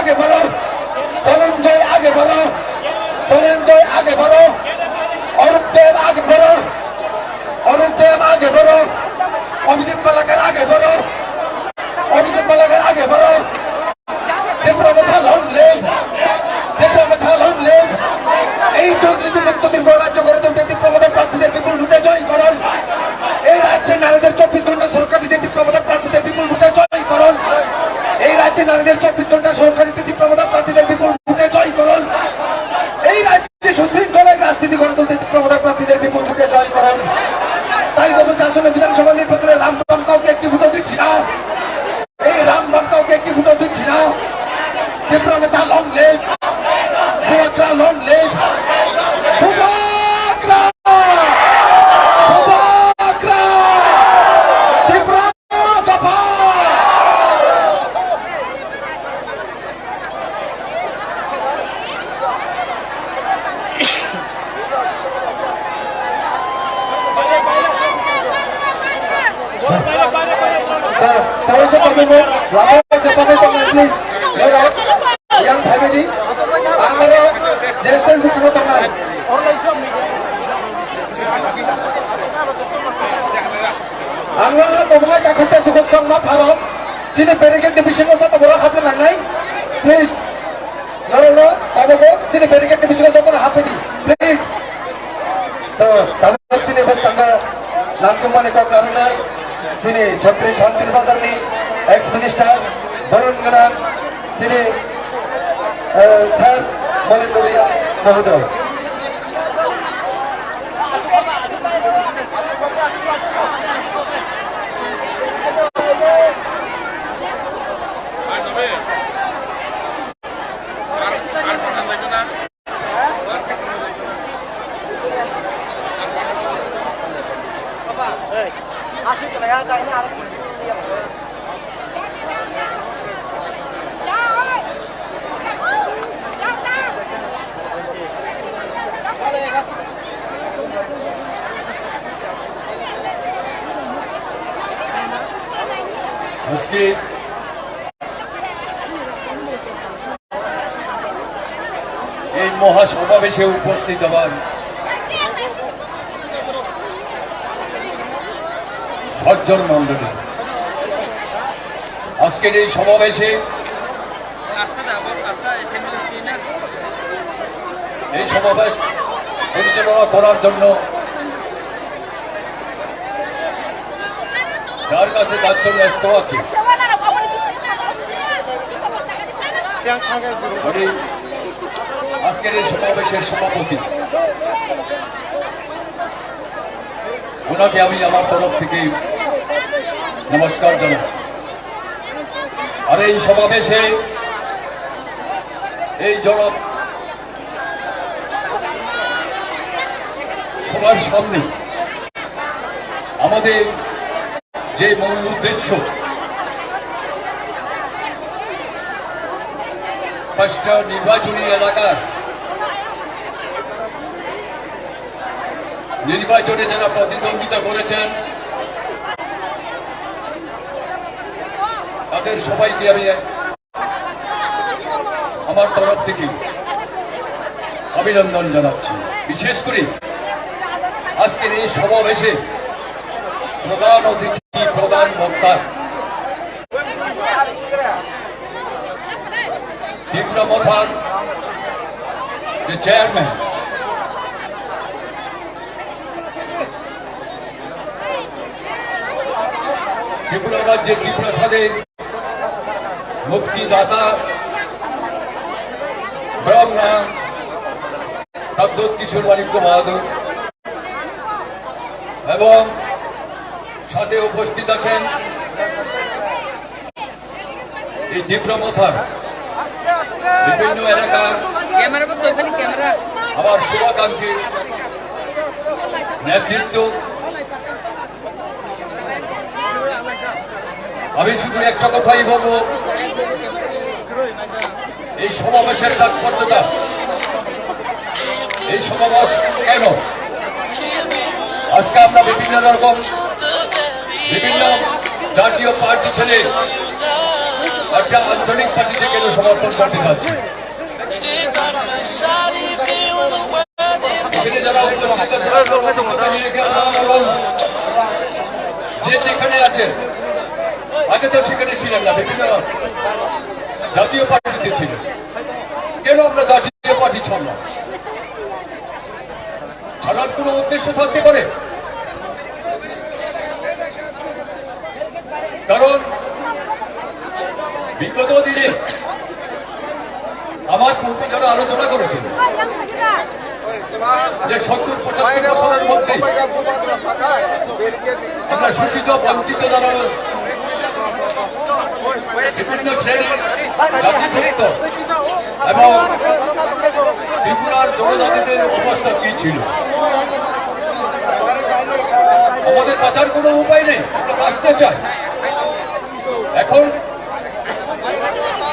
आगे बढ़ो धनंजय আগে বলো, ধনঞ্জয় আগে বলো, অরূপ দেব আগে বলো, অরূপ দেব আগে বলো, অভিজিৎ মালাকার আগে বলো, অভিজিৎ মালাকার আগে বলো, তীব্রমথা লং লিভ, তীব্রমথা লং লিভ। এই দুর্নীতিমুক্ত ত্রিপুরা রাজ্য করে তুলতে তীব্রমথার প্রার্থীদের বিপুল ভোটে জয় করুন। এই রাজ্যে নারীদের 24 ঘন্টা সুরক্ষা দিতে তীব্রমথার প্রার্থীদের বিপুল ভোটে জয় করুন। এই রাজ্যে নারীদের 24 ঘন্টা সুরক্ষা দিতে তীব্রমথার প্রার্থীদের বিপুল ভোটে জয় করুন। এই রাজ্যে সুশৃঙ্খলায় রাজনীতি করে তুলতে তীব্রমথার প্রার্থীদের বিপুল ভোটে জয় করুন। তাই তো বলছে আসলে বিধানসভা নির্বাচনে রামবাম কাউকে একটি ভোটও দিচ্ছি না, এই রামবাম কাউকে একটি ভোটও দিচ্ছি না। তীব্রমথা লং লিভ, ভুবাকরা লং লিভ, ভুবাকরা, ভুবাকরা, তীব্র দফা। Please, young family, আমরা জ্যেষ্ঠ মুসলিম তোমরা আমরা তোমরা কাকতে দুঃখ সংবাদ ভারত যিনি ব্যারিকেড ডিভিশন যত বড় হাতে লাগাই প্লিজ নরনো কবক যিনি ব্যারিকেড ডিভিশন যত হাতে দি প্লিজ তো তাদের যিনি বস্তাঙ্গা লামজুমানি কক নারনাই যিনি ছত্রিশ শান্তির বাজারনি এক্স মিনিস্টার বরুণ গণাম যিনি স্যার মলিন বড়িয়া মহোদয়। আজকে এই মহাসমাবেশে উপস্থিত হবার সজ্জন মন্ডলী, আজকের এই সমাবেশে এই সমাবেশ পরিচালনা করার জন্য যার কাছে দায়িত্ব ন্যস্ত আছে আজকের এই সমাবেশের সভাপতি, ওনাকে আমি আমার তরফ থেকে নমস্কার জানাচ্ছি। আর এই সমাবেশে এই জনাব সবার সামনে আমাদের যে মূল উদ্দেশ্য, পাঁচটা নির্বাচনী এলাকার নির্বাচনে যারা প্রতিদ্বন্দ্বিতা করেছেন তাদের সবাইকে আমি আমার তরফ থেকে অভিনন্দন জানাচ্ছি। বিশেষ করে আজকের এই সমাবেশে প্রধান অতিথি, প্রধান বক্তা তীব্রমথার যে চেয়ারম্যান ত্রিপুরা রাজ্যের ত্রিপুরা স্বাদের মুক্তিদাতা ব্রহ্মা কিশোর বাণিজ্য বাহাদুর এবং সাথে উপস্থিত আছেন এই তীব্রমথার বিভিন্ন এলাকার আমার শুভাকাঙ্ক্ষী নেতৃত্ব। আমি শুধু একটা কথাই বলবো, এই সমাবেশের তাৎপর্যতা, এই সমাবেশ কেন আজকে আমরা বিভিন্ন রকম বিভিন্ন জাতীয় পার্টি ছেড়ে একটা আঞ্চলিক পার্টিতে কেন সমর্থন করতে যাচ্ছি। এখানে যারা উপস্থিত আছেন, অভিজ্ঞতা নিয়ে রেখে আপনারা বলুন, যে যেখানে আছে, আগে তো সেখানে ছিলেন না, বিভিন্ন জাতীয় পার্টিতে ছিলেন, কেন আমরা জাতীয় পার্টি ছাড়লাম? ছাড়ার কোনো উদ্দেশ্য থাকতে পারে? কারণ বিগত দিনে আমার পূর্বে যারা আলোচনা করেছেন যে 70-75 বছরের মধ্যে আমরা শোষিত বঞ্চিত দ্বারা বিভিন্ন শ্রেণীর জাতিভুক্ত এবং ত্রিপুরার জনজাতিদের অবস্থা কি ছিল, আমাদের বাঁচার কোনো উপায় নেই, আমরা বাঁচতে চাই। এখন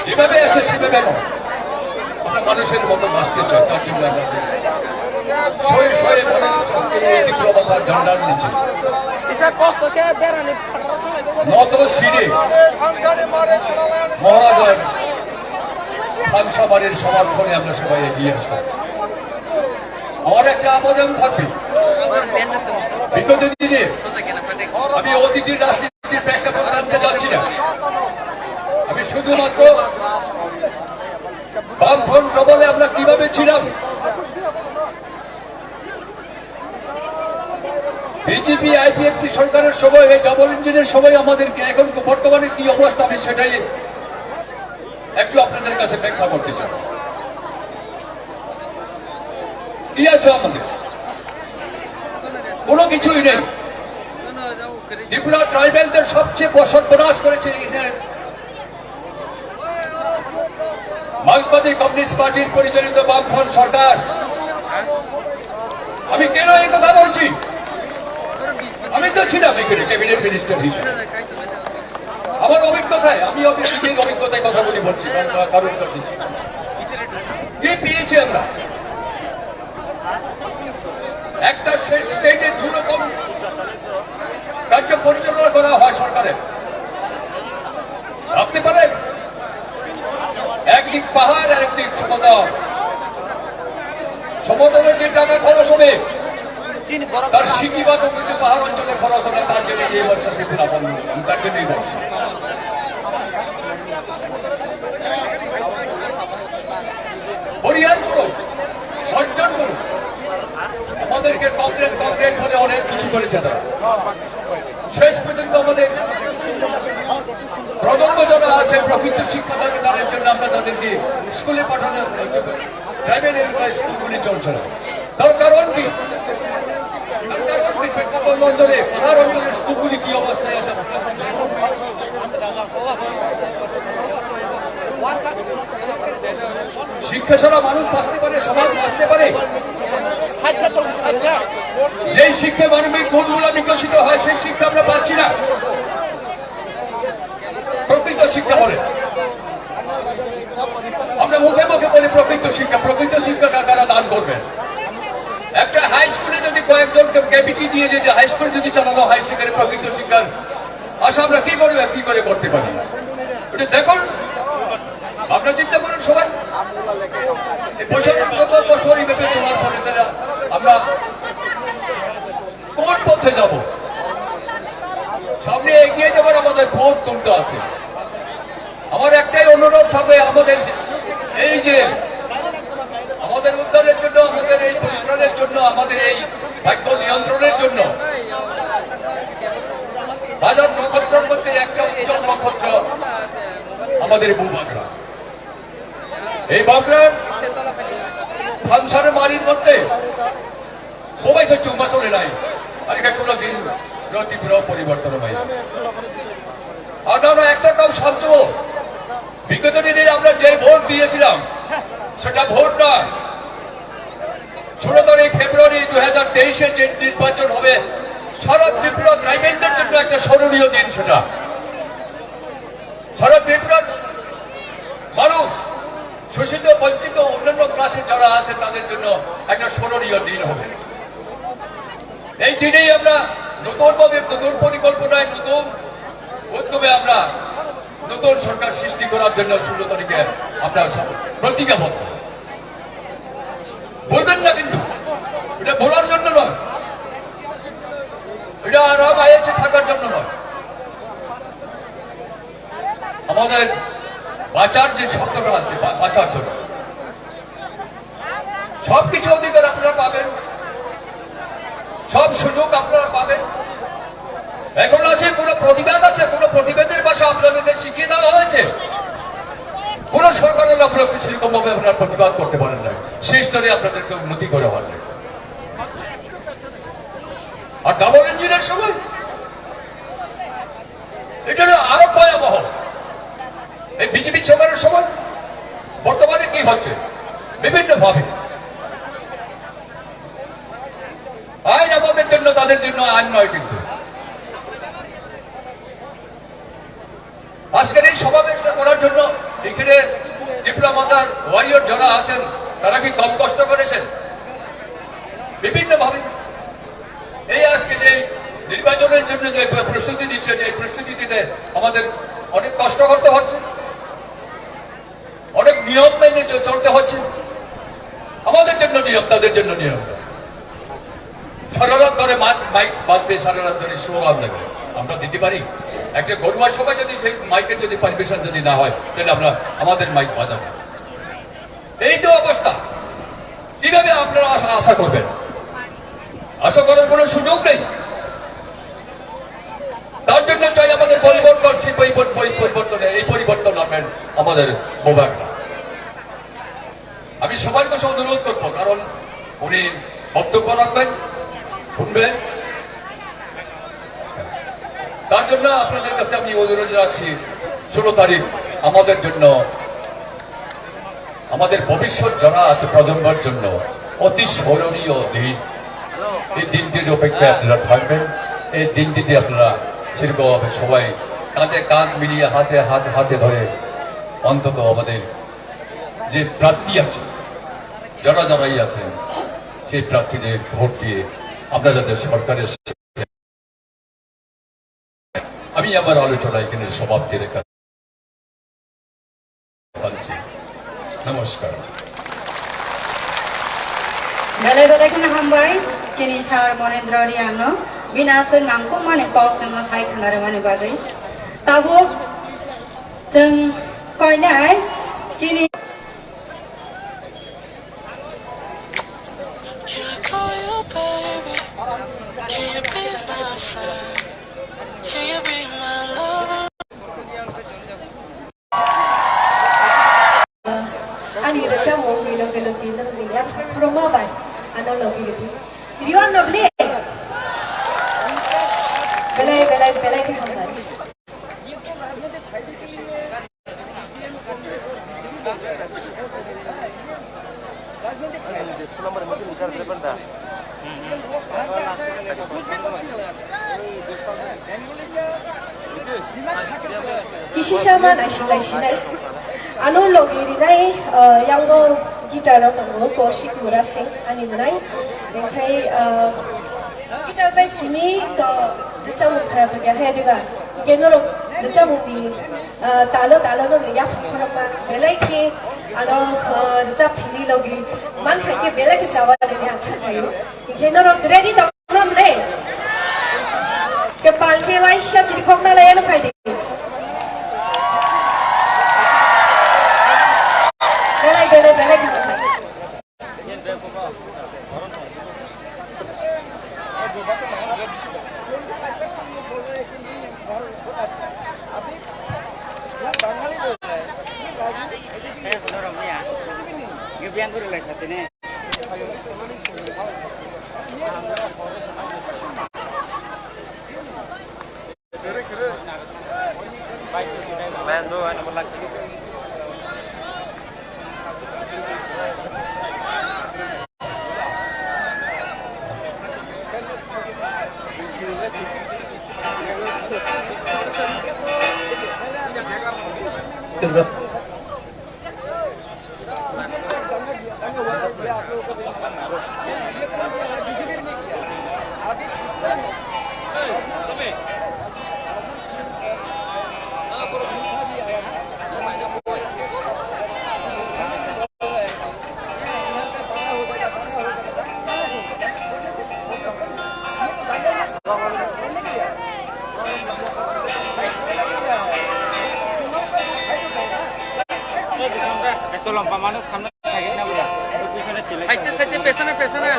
যেভাবে আছে সেভাবে নয়, আমরা মানুষের মতো বাঁচতে চাই। তার জন্য আমরা শয়ে শয়ে তীব্রতার ঝান্ডার নিচে নত শিরে মহারাজার খানসাবাড়ির সমর্থনে আমরা সবাই এগিয়ে আসব। আমার একটা আবেদন থাকবে, বিগত দিনে আমি অতীতের রাজনীতির প্রেক্ষাপট আনতে যাচ্ছি না, আমি শুধুমাত্র বামফ্রন্ট প্রবলে আমরা কিভাবে ছিলাম, বিজেপি আইপিএফটি সরকারের সময়, এই ডাবল ইঞ্জিনের সময় আমাদেরকে এখন বর্তমানে কি অবস্থা, আমি সেটাই একটু আপনাদের কাছে ব্যাখ্যা করতে চাই। কি আছে আমাদের? কোনো কিছুই নেই। ত্রিপুরা ট্রাইবেলদের সবচেয়ে সর্বনাশ করেছে মার্ক্সবাদী কমিউনিস্ট পার্টির পরিচালিত বামফ্রন্ট সরকার। আমি কেন এই কথা বলছি? আমি তো ছিলাম এখানে ক্যাবিনেট মিনিস্টার হিসেবে, আমার অভিজ্ঞতায়, আমি নিজের অভিজ্ঞতায় কথা বলছি, কারণ কি পেয়েছি আমরা? একটা স্টেটে দু রকম কার্য পরিচালনা করা হয় সরকারের, ভাবতে পারেন? একদিক পাহাড় আর একদিক সমতল। সমতলে যে টাকা খরচ হবে তার সিকিবাদ কিন্তু পাহাড় অঞ্চলে খরচ হবে, তার জন্য এই অবস্থা ত্রিপুরা বন্ধ, তার জন্যই বলছি। পরিহার করুন, অর্জন করুন। আমাদেরকে কংক্রিট বলে অনেক কিছু করেছে তারা। শেষ পর্যন্ত আমাদের প্রজন্ম যারা আছে প্রকৃত শিক্ষা দেবে, তাদের জন্য আমরা তাদেরকে স্কুলে পাঠানো ট্রাইবেল এলাকায় স্কুলগুলি চলছে না। তার কারণ কি? অঞ্চলে পাহাড় অঞ্চলের স্কুলগুলি কি অবস্থায় আছে? শিক্ষা ছাড়া মানুষ বাঁচতে পারে, সমাজ বাঁচতে পারে? যেই শিক্ষা মানবিক গুণগুলো বিকশিত হয় সেই শিক্ষা আমরা পাচ্ছি না। প্রকৃত শিক্ষা বলে আমরা মুখে মুখে বলি প্রকৃত শিক্ষা, প্রকৃত শিক্ষা কারা দান করবেন? একটা হাই স্কুলে যদি কয়েকজনকে ক্যাপিটি দিয়ে যে হাই স্কুল যদি চালানো হয়, সেখানে প্রকৃত শিক্ষার আশা আমরা কি করে করতে পারি? এটা দেখুন, আপনারা চিন্তা করুন সবাই। বছর এইভাবে চলার পরে তারা আমরা কোন পথে যাব? সামনে এগিয়ে যাবার আমাদের ভোট কমতে আছে। আমার একটাই অনুরোধ থাকবে, আমাদের এই যে আমাদের উদ্ধারের জন্য, আমাদের এই পরিত্রাণের জন্য, আমাদের এই ভাগ্য নিয়ন্ত্রণের জন্য হাজার নক্ষত্রের মধ্যে একটা উজ্জ্বল নক্ষত্র আমাদের বাগড়া। এই বাগড়ার খানসারের বাড়ির মধ্যে বয়সে চুম্বা চলে নাই, আর কোনো দিন তীব্র পরিবর্তন হয়। আর একটা কাউ সবচ বিগত দিনে আমরা যে ভোট দিয়েছিলাম সেটা ভোট নয়। 16 ফেব্রুয়ারি 2023 যে নির্বাচন হবে, সারা ত্রিপুরা ট্রাইবেলদের জন্য একটা স্মরণীয় দিন। সেটা সারা ত্রিপুরার মানুষ, শোষিত বঞ্চিত অন্যান্য ক্লাসে যারা আছে তাদের জন্য একটা স্মরণীয় দিন হবে। এই দিনেই আমরা নতুনভাবে, নতুন পরিকল্পনায়, নতুন উদ্যমে আমরা নতুন সরকার সৃষ্টি করার জন্য 16 তারিখে আমরা প্রতিজ্ঞাবদ্ধ। বলবেন না, কিন্তু এটা বলার জন্য নয়, এটা আরাম আয়েছে থাকার জন্য নয়। আমাদের বাঁচার যে শব্দটা আছে, বাঁচার জন্য সবকিছু অধিকার আপনারা পাবেন, সব সুযোগ আপনারা পাবেন। এখন আছে কোন প্রতিবাদ আছে, কোন প্রতিবাদের ভাষা আপনাদেরকে শিখিয়ে দেওয়া হয়েছে? কোন সরকারের আপনাকে সেরকম ভাবে আপনারা প্রতিবাদ করতে পারেন না, সেই স্তরে আপনাদেরকে উন্নতি করে হন না। আর ডাবল ইঞ্জিনের সময় এটা আরো ভয়াবহ। এই বিজেপি সরকারের সময় বর্তমানে কি হচ্ছে বিভিন্ন ভাবে, আইন আমাদের জন্য, তাদের জন্য আইন নয়। কিন্তু আজকের এই সমাবেশটা করার জন্য এখানে ডিপ্লোমাতার ওয়ারিয়র যারা আছেন তারা কি কম কষ্ট করেছেন? বিভিন্ন ভাবে এই আজকে যে নির্বাচনের জন্য যে প্রস্তুতি দিচ্ছে, যে প্রস্তুতিতে আমাদের অনেক কষ্ট করতে হচ্ছে, অনেক নিয়ম মেনে চলতে হচ্ছে। আমাদের জন্য নিয়ম, তাদের জন্য নিয়ম। সারা রাত ধরে মাইক বাজবে, সারা রাত ধরে স্লোগান দেবে, আমরা দিতে পারি? একটা গরুয়ার সময় যদি সেই মাইকের যদি পারমিশন যদি না হয়, তাহলে আমরা আমাদের মাইক বাজাবো। এই তো অবস্থা। কিভাবে আপনারা আশা করবেন? আশা করার কোনো সুযোগ নেই। তার জন্য চাই আমাদের পরিবর্তন, সেই পরিবর্তনে এই পরিবর্তন আনবেন আমাদের মোবাইলটা। আমি সবার কাছে অনুরোধ করবো, কারণ উনি বক্তব্য রাখবেন, শুনবেন, তার জন্য আপনাদের কাছে আমি অনুরোধ রাখছি 16 তারিখ আমাদের জন্য, আমাদের ভবিষ্যৎ যারা আছে প্রজন্মের জন্য অতি স্মরণীয় দিন। এই দিনটির অপেক্ষায় আপনারা থাকবেন। এই দিনটিতে আপনারা সেরকমভাবে সবাই কাঁধে কাঁধ মিলিয়ে, হাতে হাতে ধরে অন্তত আমাদের যে প্রার্থী আছে, যারাই আছেন, সেই প্রার্থীদের ভোট দিয়ে আমরা যাতে সরকারের, আমি আমার আলোচনা এখানে সমাপ্তি রেখা। নমস্কার। Belai-belai kena hambai, sini sar Monendra Riano, binasa ngangku mana kau cuma saya kena remani bagai. Tahu, jeng kau ini ay, sini. Can I call you baby? Can you be my friend? Can you be my lover? Ani dah camu lebih lebih ya, rumah bay, anu lebih. Riwan lebih. Belai ke hambai. Kisi sama nasi. Anu logi rinai yang go gitar atau go kosik murasing ani menai, engkai gitar by simi to decamu thaya to kya hai diba, genoro decamu di talo no ya phara ma belai ke anu decap thini logi man khai ke belai ke jawa le ya khai genoro ready to nam le ke pal ke wai sha chiri khokna le no khai di. Belai ke লম্বা মানুষ সামনে থাকে না বলে পিছনে চলে সাইডে সাইডে পেছনে পেছনে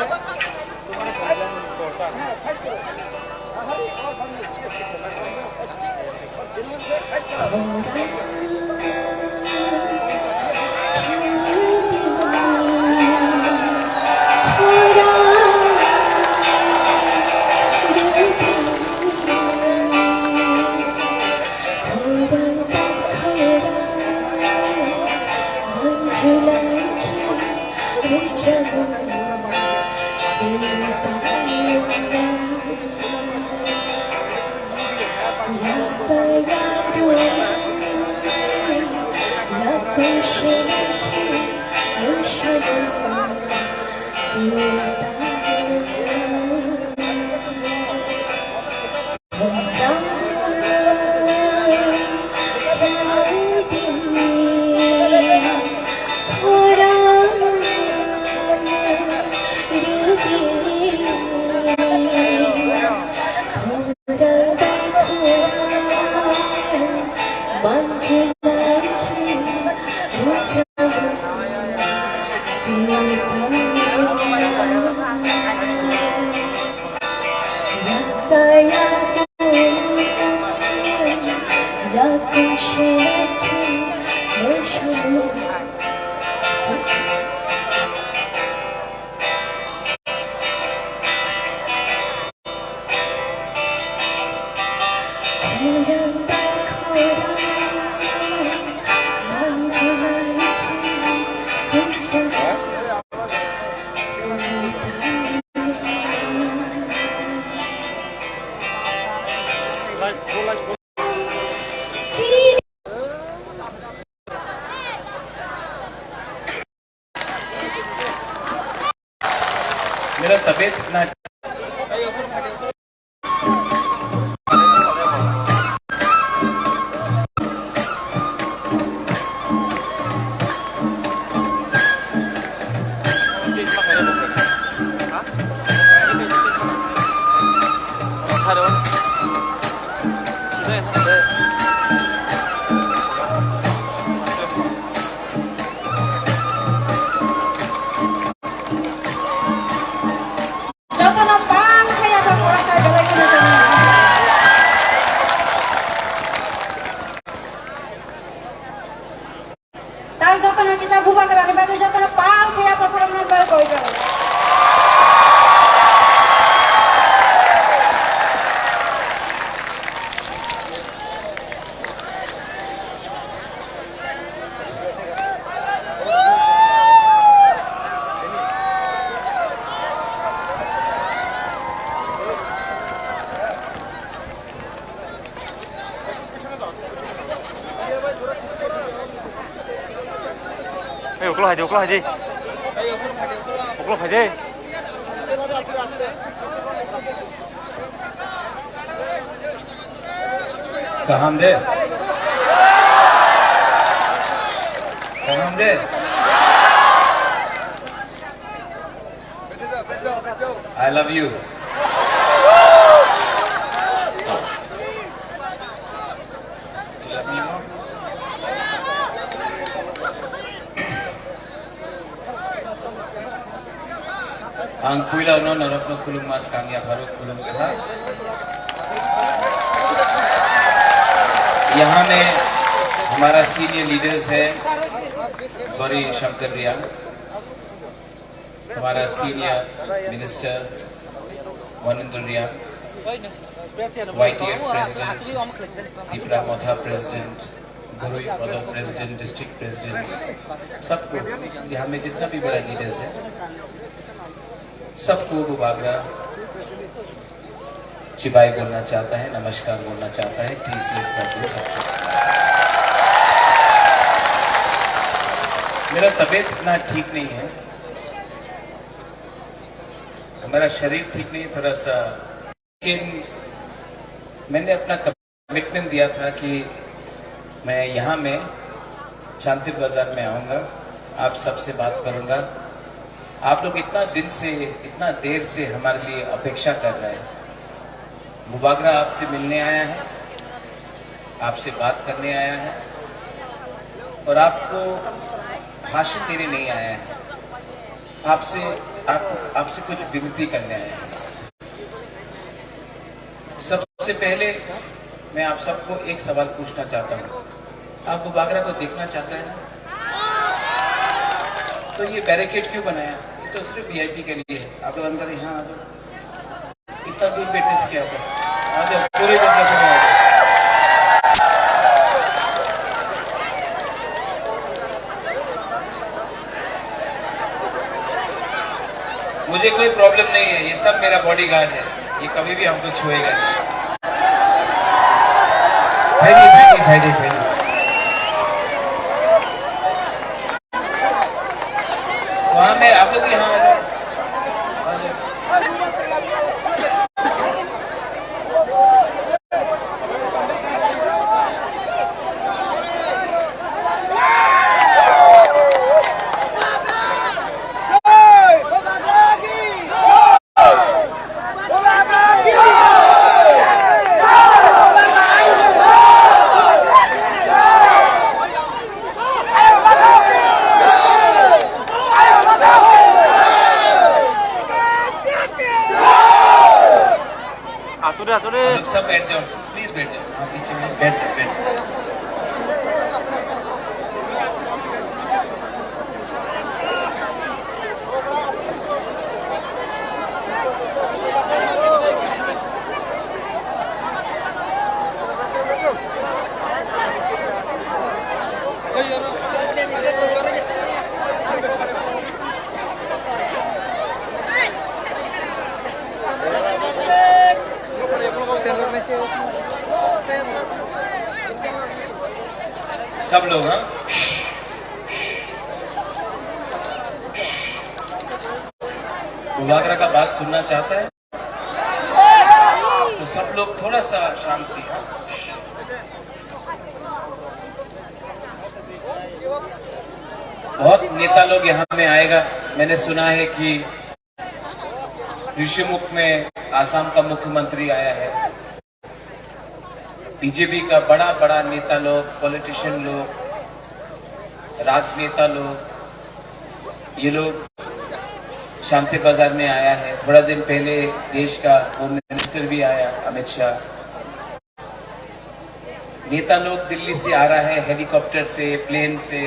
मेरा तबीयत इतना ওগুলো হাইদে ওগুলো হাইদে कहाँ दे I love you. Ang kuilaw no narap no kulung mas kangya baru kulung था यहाँ में हमारा सीनियर लीडर्स है गौरी शंकर रिया, हमारा सीनियर मिनिस्टर वनिंद्र रिया, YTF प्रेसिडेंट दीपरा मोथा प्रेसिडेंट, गुरुई पदम प्रेसिडेंट, डिस्ट्रिक्ट प्रेसिडेंट, सबको यहाँ में जितना भी बड़ा लीडर्स है सबको बुबागरा चिबाई बोलना चाहता है, नमस्कार बोलना चाहता है। TCF कर दो सबको। मेरा तबीयत इतना ठीक नहीं है, हमारा शरीर ठीक नहीं, थोड़ा सा, लेकिन मैंने अपना कमिटमेंट दिया था कि मैं यहाँ में शांति बाजार में आऊँगा, आप सबसे बात करूँगा। आप लोग इतना देर से हमारे लिए अपेक्षा कर रहे हैं। बुबागरा आपसे मिलने आया है, आपसे बात करने आया है और आपको भाषण देने नहीं आया है, आपसे कुछ विनती करने आया है। सबसे पहले मैं आप सबको एक सवाल पूछना चाहता हूँ, आप बागरा को देखना चाहते हैं ना? तो ये बैरिकेड क्यों बनाया? ये तो सिर्फ वीआईपी के लिए है। आप लोग अंदर यहाँ आ जाओ, इतना दूर बैठने से क्या होता है? आ जाओ, पूरे जनता से आ जाओ। मुझे कोई प्रॉब्लम नहीं है, ये सब मेरा बॉडीगार्ड है, ये कभी भी हमको छुएगा नहीं। भाई वहां में आप लोग यहाँ आ जाओ। लोग सब बैठ जाओ, प्लीज बैठ जाओ, हाँ पीछे में बैठ जाओ। सब लोग हाँ बागरा का बात सुनना चाहता है तो सब लोग थोड़ा सा शांति। बहुत नेता लोग यहाँ में आएगा। मैंने सुना है कि ऋषिमुख में आसाम का मुख्यमंत्री आया है, बीजेपी का बड़ा बड़ा नेता लोग, पॉलिटिशियन लोग, राजनेता लोग, ये लोग शांति बाजार में आया है। थोड़ा दिन पहले देश का होम मिनिस्टर भी आया, अमित शाह। नेता लोग दिल्ली से आ रहा है, हेलीकॉप्टर से, प्लेन से,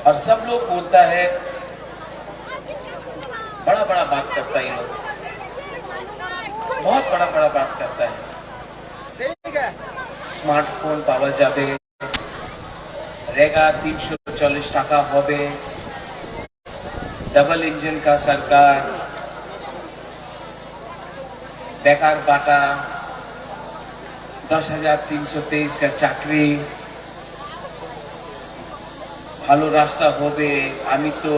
और सब लोग बोलता है, बड़ा बड़ा बात करता है। ये लोग बहुत बड़ा बड़ा बात करता है। स्मार्टफोन पावा जाबे, रेगा 340 टाका होबे, डबल इंजन का सरकार, बेकार बाटा, 10,323 का चाकरी, ভালো রাস্তা হবে। আমি তো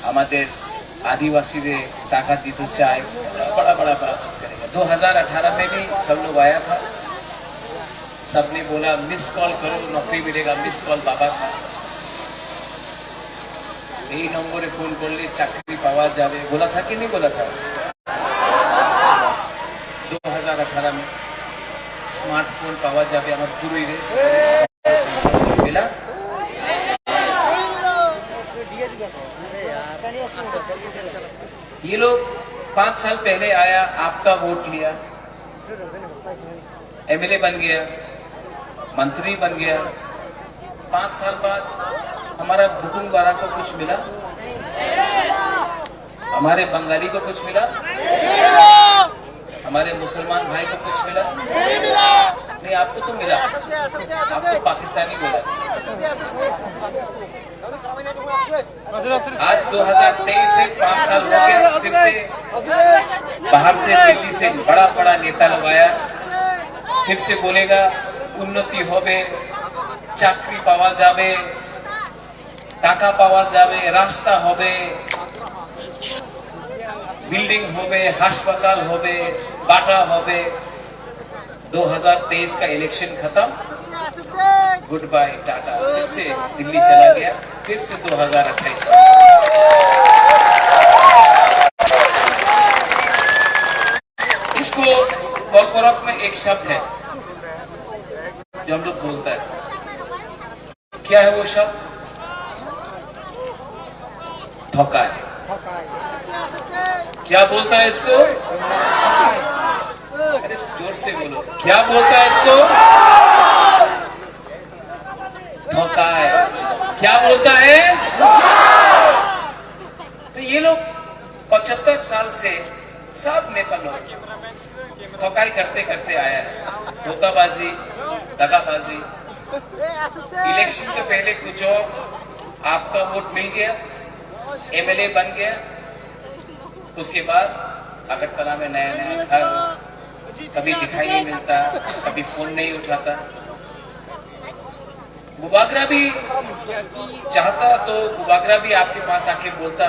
আমাদের आदिवासी टाका दी तो चाय, बड़ा बड़ा बात करेगा। 2018 में भी सब लोग आया था, सबने बोला मिस्ड कॉल करो, नौकरी मिलेगा। मिस्ड कॉल बाबा था, यही नंबरे फोन कर ले चाकरी पावा जाए, बोला था कि नहीं बोला था? 2018 में स्मार्टफोन पावा जाए, हमारे पूरे मिला। ये लोग 5 साल पहले आया, आपका वोट लिया, एमएलए बन गया, मंत्री बन गया। 5 साल बाद हमारा बुकुंगवारा को कुछ मिला? हमारे बंगाली को कुछ मिला? हमारे मुसलमान भाई को कुछ मिला? नहीं, आपको तो मिला, आपको पाकिस्तानी बोला। आज 2023 से 5 साल हो गए, फिर से बाहर से, दिल्ली से बड़ा बड़ा नेता लोग आया, फिर से बोलेगा उन्नति होबे, चाकरी पावा जाबे, टाका पावा जाबे, रास्ता होबे, बिल्डिंग होबे, अस्पताल होबे, बाटा होबे। 2023 का इलेक्शन खत्म, गुड बाय टाटा, फिर से दिल्ली चला गया, फिर से 2028। इसको कॉर्पोरेट में एक शब्द है जो हम लोग बोलता है, क्या है वो शब्द? धोखा है। क्या बोलता है इसको? अरे जोर से बोलो, क्या बोलता है इसको? धोखा है। क्या बोलता है? तो ये लोग 75 साल से सब नेता लोग धोखाई करते करते आया है। धोखाबाजी, दगाबाजी। इलेक्शन के पहले कुछ और, आपका वोट मिल गया, एमएलए बन गया, उसके बाद अगरतला में नया नया घर, कभी दिखाई नहीं मिलता, कभी फोन नहीं उठाता। बुबागरा भी चाहता तो बुबागरा भी आपके पास आके बोलता,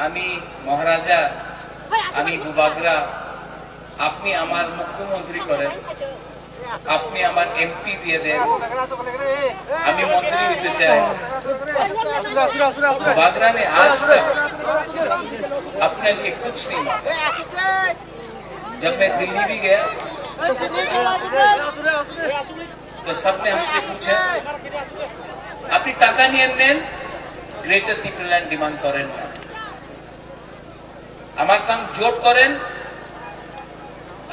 आमी महाराजा, आमी बुबागरा, আপনি আমার মুখ্যমন্ত্রী করেন, আপনি আমার এমপি দিয়ে দেন, আমি মন্ত্রী হতে চাই। बुबागरा ने आज तक अपने लिए कुछ नहीं मांगा। जब मैं दिल्ली भी गया तो सबने हमसे पूछा, আপনি টাকা নিয়ে নেন, গ্রেটার ত্রিপুরাল্যান্ড ডিমান্ড করেন না, আমার সঙ্গে জোট করেন।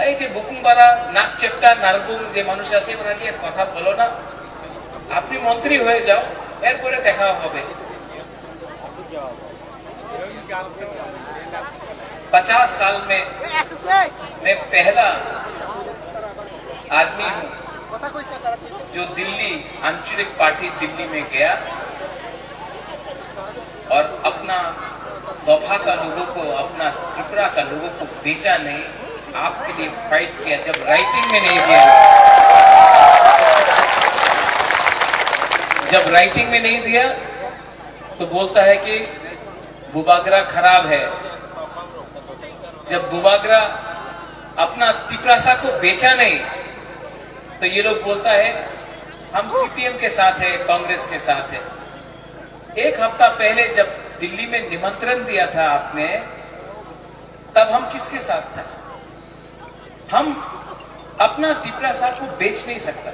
এই যে বুকুমবাড়া, নাকচেপটা, নারগুম যে মানুষ আছে ওরা নিয়ে কথা বলো না, আপনি মন্ত্রী হয়ে যাও, এরপরে দেখা হবে। 50 साल में मैं पहला आदमी हूं जो दिल्ली आंचलिक पार्टी दिल्ली में गया और अपना दोभा का लोगों को, अपना त्रिपुरा का लोगों को बेचा नहीं, आपके लिए फाइट किया। जब राइटिंग में नहीं दिया, जब राइटिंग में नहीं दिया तो बोलता है कि बुबागरा खराब है। जब बुबागरा अपना तिपरासा को बेचा नहीं तो ये लोग बोलता है हम सीपीएम के साथ है, कांग्रेस के साथ है। एक हफ्ता पहले जब दिल्ली में निमंत्रण दिया था आपने, तब हम किसके साथ था? हम अपना तिपरासा को बेच नहीं सकता।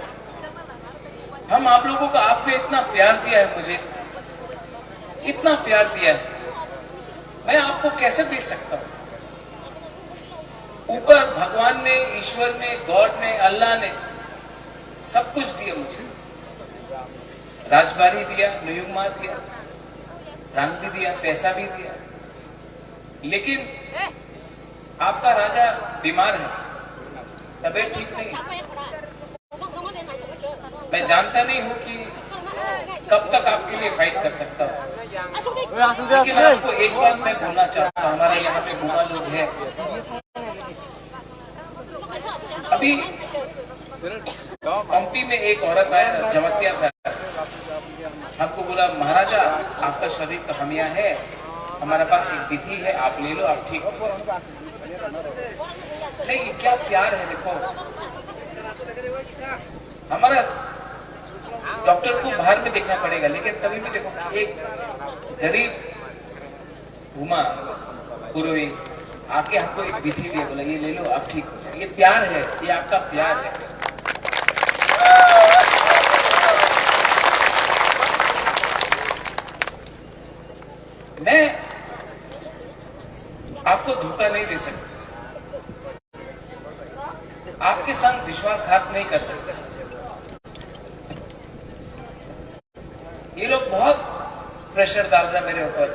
हम आप लोगों को, आपने इतना प्यार दिया है, मुझे इतना प्यार दिया है, मैं आपको कैसे बेच सकता हूं? ऊपर भगवान ने, ईश्वर ने, गॉड ने, अल्लाह ने सब कुछ दिया मुझे। राजबारी दिया, नुयुमा दिया, रंग भी दिया, पैसा भी दिया, लेकिन आपका राजा बीमार है, तबीयत ठीक नहीं है। मैं जानता नहीं हूं कि कब तक आपके लिए फाइट कर सकता हूं, लेकिन आपको एक बात मैं बोलना चाहता हूं, हमारे यहाँ पे बुआ लोग हैं। अभी पंक्ति में एक औरत आया, जमतिया था, हमको बोला महाराजा आपका शरीर तो हम यहाँ है, हमारे पास एक विधि है, आप ले लो, आप ठीक हो। नहीं, क्या प्यार है, देखो हमारा डॉक्टर को बाहर में देखना पड़ेगा, लेकिन तभी भी देखो एक गरीब घुमा पुरोहित आके हमको एक विधि दिया, बोला ये ले लो, आप ठीक हो जाए। ये प्यार है, ये आपका प्यार है। मैं आपको धोखा नहीं दे सकता, आपके संग विश्वासघात नहीं कर सकता। ये लोग बहुत प्रेशर डाल रहे हैं मेरे ऊपर,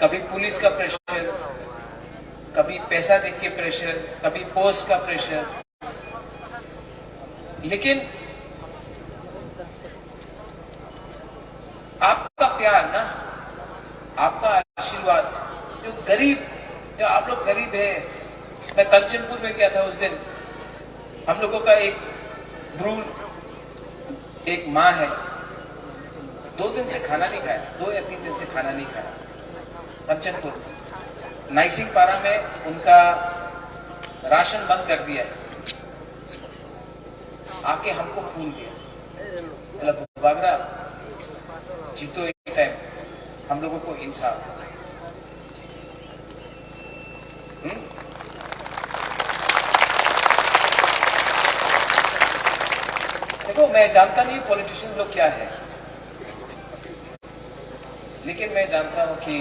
कभी पुलिस का प्रेशर, कभी पैसा देख के प्रेशर, कभी पोस्ट का प्रेशर, लेकिन आपका प्यार ना, आपका आशीर्वाद, जो गरीब, जो आप लोग गरीब है। मैं कंचनपुर में गया था उस दिन, हम लोगों का एक भ्रूण, एक माँ है, 2 दिन से खाना नहीं खाया, 2 या 3 दिन से खाना नहीं खाया। कंचनपुर नाइसिंग पारा में उनका राशन बंद कर दिया है, आके हमको फोन दिया, मतलब बुबागरा जीतो एक टाइम, हम लोगों को इंसाफ। देखो देखो मैं जानता नहीं पॉलिटिशियन लोग क्या है, लेकिन मैं जानता हूं कि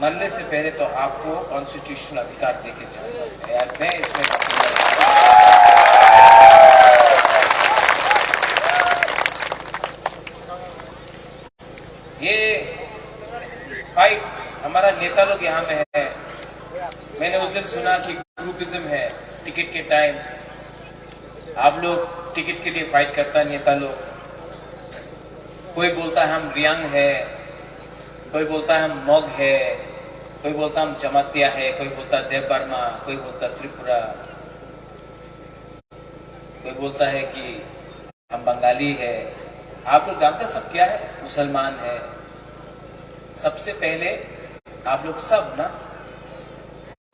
मरने से पहले तो आपको कॉन्स्टिट्यूशनल अधिकार देके जाऊंगा यार। मैं इसमें ये फाइट हमारा नेता लोग यहाँ में है। मैंने उस दिन सुना कि ग्रुपिज्म है टिकट के टाइम, आप लोग टिकट के लिए फाइट करता नेता लोग। कोई बोलता है हम रियांग है, कोई बोलता है हम मॉग है, कोई बोलता हम जमातिया है, कोई बोलता देव बर्मा, कोई बोलता त्रिपुरा, कोई बोलता है कि हम बंगाली है। आप लोग जानते सब क्या है? मुसलमान है। सबसे पहले आप लोग सब ना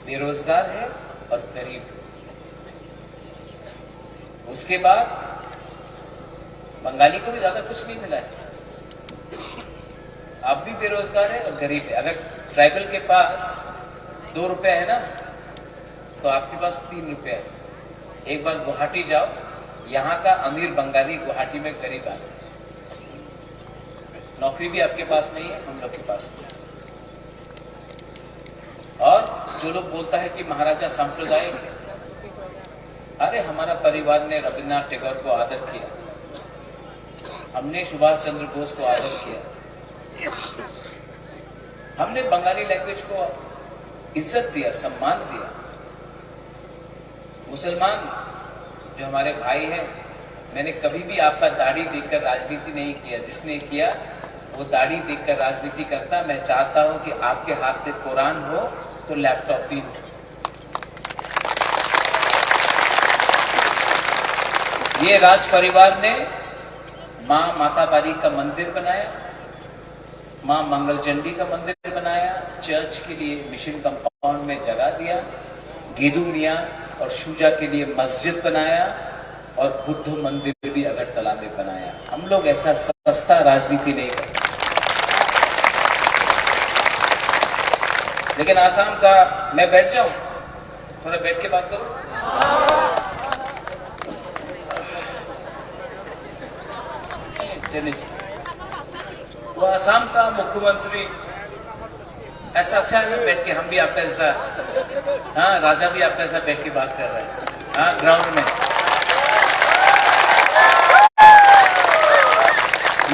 बेरोजगार है और गरीब। उसके बाद बंगाली को भी ज्यादा कुछ नहीं मिला है, आप भी बेरोजगार है और गरीब है। अगर ट्राइबल के पास 2 रुपए है ना, तो आपके पास 3 रुपए है। एक बार गुवाहाटी जाओ, यहाँ का अमीर बंगाली गुवाहाटी में गरीब है। नौकरी भी आपके पास नहीं है, हम लोग के पास नहीं। और जो लोग बोलता है कि महाराजा सांप्रदायिक है, अरे हमारा परिवार ने रविन्द्रनाथ टैगोर को आदर किया, हमने सुभाष चंद्र बोस को आदर किया, हमने बंगाली लैंग्वेज को इज्जत दिया, सम्मान दिया। मुसलमान जो हमारे भाई हैं, मैंने कभी भी आपका दाढ़ी देखकर राजनीति नहीं किया। जिसने किया वो दाढ़ी देखकर राजनीति करता। मैं चाहता हूं कि आपके हाथ में कुरान हो तो लैपटॉप भी हो। ये राज परिवार ने मां माताबारी का मंदिर बनाया, मां मंगलचंडी का मंदिर बनाया, चर्च के लिए मिशन कंपाउंड में जगह दिया, गेदू मियां और शुजा के लिए मस्जिद बनाया और बुद्ध मंदिर भी अगरतला में बनाया। हम लोग ऐसा सस्ता राजनीति नहीं करते। लेकिन आसाम का, मैं बैठ जाऊं, थोड़ा बैठ के बात करो। वो आसाम का मुख्यमंत्री ऐसा अच्छा है ना, बैठ के हम भी आपका ऐसा, हाँ राजा भी आपका ऐसा बैठ के बात कर रहा है, हाँ ग्राउंड में।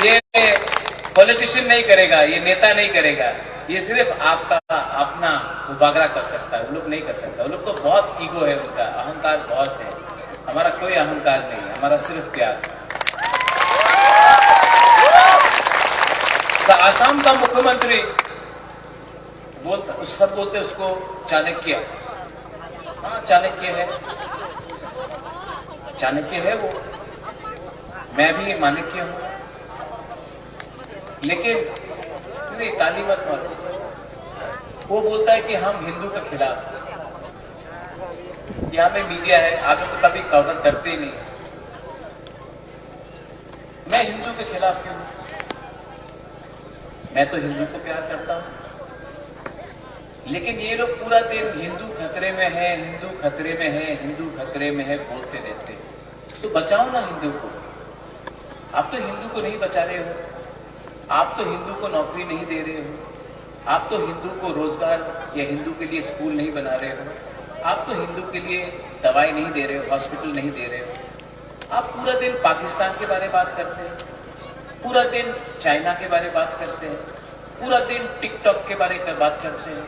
ये पॉलिटिशियन नहीं करेगा, ये नेता नहीं करेगा, ये सिर्फ आपका अपना मुबागरा कर सकता है। वो लोग नहीं कर सकता। वो लोग तो बहुत ईगो है उनका, अहंकार बहुत है। हमारा कोई अहंकार नहीं है, हमारा सिर्फ प्यार। तो आसाम का मुख्यमंत्री बोलता, सब बोलते उसको चाणक्य। हाँ चाणक्य है, चाणक्य है वो, मैं भी माणक्य हूं। लेकिन ताली मत मारो। वो बोलता है कि हम हिंदू के खिलाफ हैं। यहाँ में मीडिया है, आप लोग तो कभी कवर करते ही नहीं। मैं हिंदू के खिलाफ क्यों? मैं तो हिंदू को प्यार करता हूं। लेकिन ये लोग पूरा दिन हिंदू खतरे में है, हिंदू खतरे में है, हिंदू खतरे में है बोलते रहते। तो बचाओ ना हिंदू को। आप तो हिंदू को नहीं बचा रहे हो, आप तो हिंदू को नौकरी नहीं दे रहे हो, आप तो हिंदू को रोजगार या हिंदू के लिए स्कूल नहीं बना रहे हो, आप तो हिंदू के लिए दवाई नहीं दे रहे हो, हॉस्पिटल नहीं दे रहे हो। आप पूरा दिन पाकिस्तान के बारे में बात करते हैं, पूरा दिन चाइना के बारे में बात करते हैं, पूरा दिन टिकटॉक के बारे में बात करते हैं।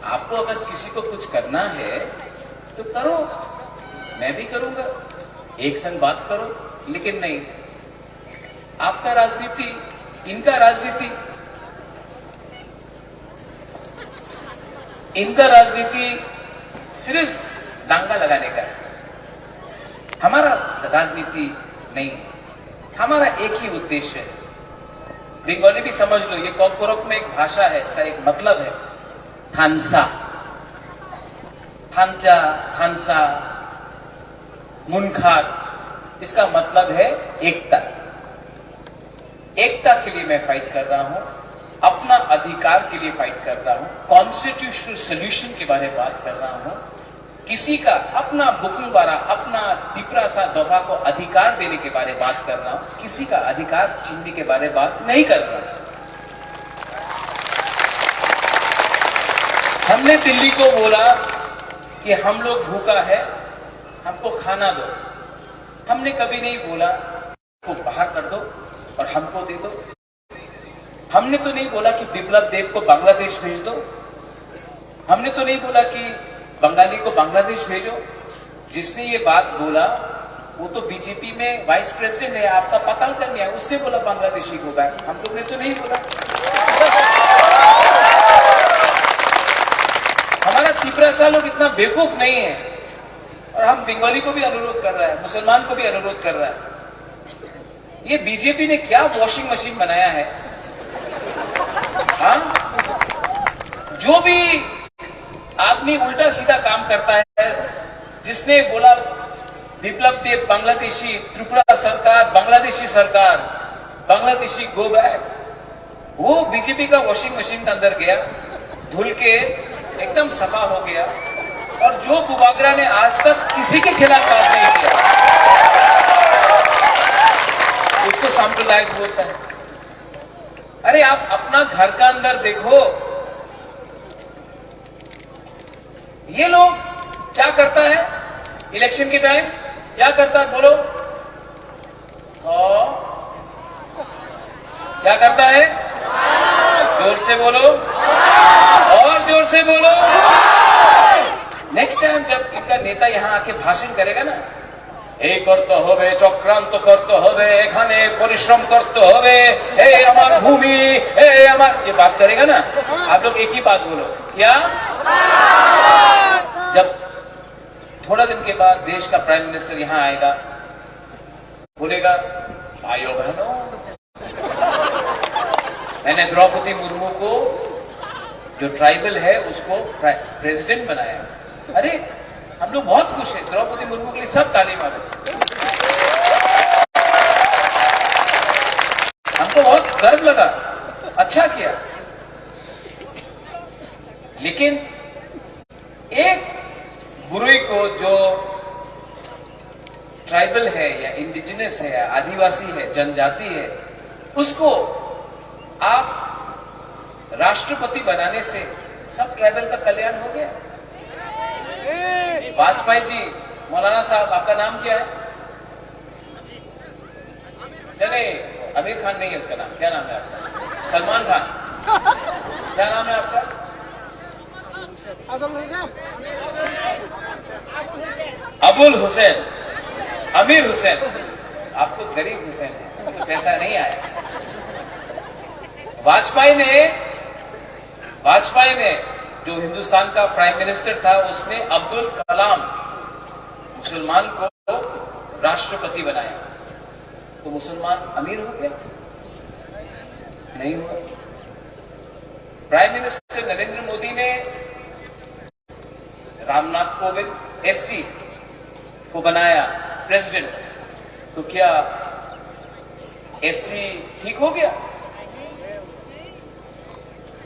आपको अगर किसी को कुछ करना है तो करो, मैं भी करूंगा, एक संग बात करो। लेकिन नहीं, आपका राजनीति, इनका राजनीति, इनका राजनीति सिर्फ दांगा लगाने का है। हमारा राजनीति नहीं है, हमारा एक ही उद्देश्य है। बंगाली भी समझ लो, ये कॉकबोरोक में एक भाषा है, इसका एक मतलब है थानसा, थानचा, थानसा, मुनखार। इसका मतलब है एकता। एकता के लिए मैं फाइट कर रहा हूं, अपना अधिकार के लिए फाइट कर रहा हूं, कॉन्स्टिट्यूशनल सोल्यूशन के बारे में बात कर रहा हूं। किसी का अपना बुकिंग द्वारा अपना पिपरासा दोभा को अधिकार देने के बारे में बात कर रहा हूं, किसी का अधिकार छीनने के बारे में बात नहीं कर रहा हूं। हमने दिल्ली को बोला कि हम लोग भूखा है, हमको खाना दो। हमने कभी नहीं बोला को बाहर कर दो और हमको दे दो। हमने तो नहीं बोला कि बिप्लब देव को बांग्लादेश भेज दो। हमने तो नहीं बोला कि बंगाली को बांग्लादेश भेजो। जिसने ये बात बोला वो तो बीजेपी में वाइस प्रेसिडेंट है, आपका पता करने है, उसने बोला बांग्लादेशी को बैक। हम लोग ने तो नहीं बोला। हमारा तिपरासा लोग इतना बेवकूफ नहीं है, और हम बंगाली को भी अनुरोध कर रहा है, मुसलमान को भी अनुरोध कर रहा है। ये बीजेपी ने क्या वॉशिंग मशीन बनाया है? हाँ, जो भी आदमी उल्टा सीधा काम करता है, जिसने बोला बिप्लब देव बांग्लादेशी, त्रिपुरा सरकार बांग्लादेशी सरकार, बांग्लादेशी गो बैक, वो बीजेपी का वॉशिंग मशीन के अंदर गया, धुल के एकदम सफा हो गया। और जो बुबागरा ने आज तक किसी के खिलाफ बात नहीं किया, उसको सांप्रदायिक बोलता है। अरे आप अपना घर का अंदर देखो, ये लोग क्या करता है इलेक्शन के टाइम, क्या करता है बोलो? क्या करता है? जोर से बोलो, और जोर से बोलो। नेक्स्ट टाइम जब इनका नेता यहां आके भाषण करेगा ना, এই করতে হবে, চক্রান্ত করতে হবে, এখানে পরিশ্রম করতে হবে, এই আমার ভূমি, এই আমার, ये बात करेगा ना, आप लोग एक ही बात बोलो, क्या? जब थोड़ा दिन के बाद देश का प्राइम मिनिस्टर यहां आएगा, बोलेगा भाइयों बहनों, मैंने द्रौपदी मुर्मू को, जो ट्राइबल है, उसको प्रेसिडेंट बनाया। अरे हम लोग बहुत खुश हैं, द्रौपदी मुर्मू के लिए सब ताली मारे। हमको बहुत गर्व लगा, अच्छा किया। लेकिन एक बुरुई को, जो ट्राइबल है या इंडिजिनस है या आदिवासी है, जनजाति है, उसको आप राष्ट्रपति बनाने से सब ट्राइबल का कल्याण हो गया। वाजपेयी जी, मौलाना साहब, आपका नाम क्या है? चले, आमिर खान नहीं है उसका नाम, क्या नाम है आपका? सलमान खान, क्या नाम है आपका? अबुल हुसैन, अमीर हुसैन। आपको गरीब हुसैन है, तो पैसा नहीं आया। वाजपेयी ने जो हिंदुस्तान का प्राइम मिनिस्टर था, उसने अब्दुल कलाम, मुसलमान को राष्ट्रपति बनाया, तो मुसलमान अमीर हो गया? नहीं हुआ। प्राइम मिनिस्टर नरेंद्र मोदी ने रामनाथ कोविंद एससी को बनाया प्रेसिडेंट, तो क्या एससी ठीक हो गया?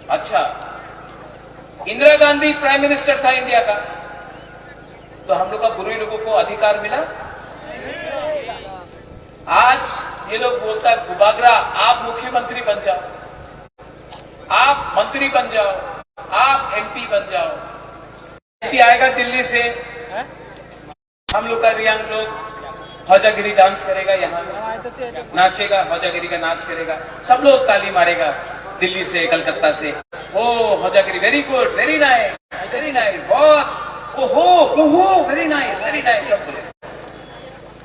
अच्छा, इंदिरा गांधी प्राइम मिनिस्टर था इंडिया का, तो हम लोग का बुरे लोगों को अधिकार मिला? आज ये लोग बोलता है बुबागरा, आप मुख्यमंत्री बन जाओ, आप मंत्री बन जाओ, आप एमपी बन जाओ। एमपी आएगा दिल्ली से, हम लोग का रियांग लोग हौजागिरी डांस करेगा, यहाँ नाचेगा, हौजागिरी का नाच करेगा, सब लोग ताली मारेगा दिल्ली से, कलकत्ता से। ओ हौजागिरी, वेरी गुड, वेरी नाइस, बहुत, ओहो ओहो, वेरी नाइस, सब बोले।